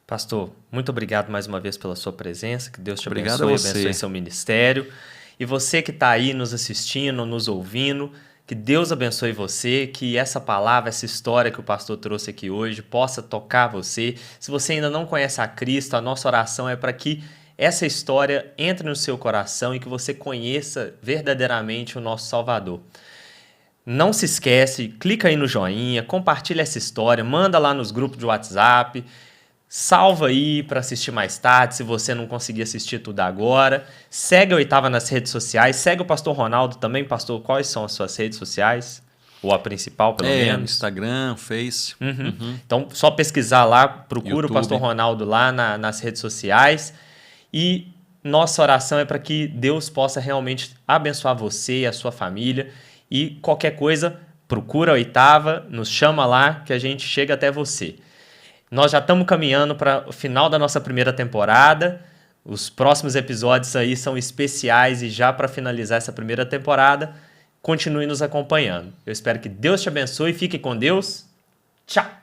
Pastor, muito obrigado mais uma vez pela sua presença. Que Deus te Obrigado abençoe seu ministério. E você que está aí nos assistindo, nos ouvindo, que Deus abençoe você, que essa palavra, essa história que o pastor trouxe aqui hoje possa tocar você. Se você ainda não conhece a Cristo, a nossa oração é para que essa história entre no seu coração e que você conheça verdadeiramente o nosso Salvador. Não se esquece, clica aí no joinha, compartilha essa história, manda lá nos grupos de WhatsApp, salva aí para assistir mais tarde, se você não conseguir assistir tudo agora. Segue a Oitava nas redes sociais, segue o Pastor Ronaldo também. Pastor, quais são as suas redes sociais? Ou a principal, pelo menos? Instagram, Face. Então, só pesquisar lá, procura YouTube. o Pastor Ronaldo lá nas redes sociais. E nossa oração é para que Deus possa realmente abençoar você e a sua família. E qualquer coisa, procura a Oitava, nos chama lá que a gente chega até você. Nós já estamos caminhando para o final da nossa primeira temporada. Os próximos episódios aí são especiais e já para finalizar essa primeira temporada, continue nos acompanhando. Eu espero que Deus te abençoe. Fique com Deus. Tchau!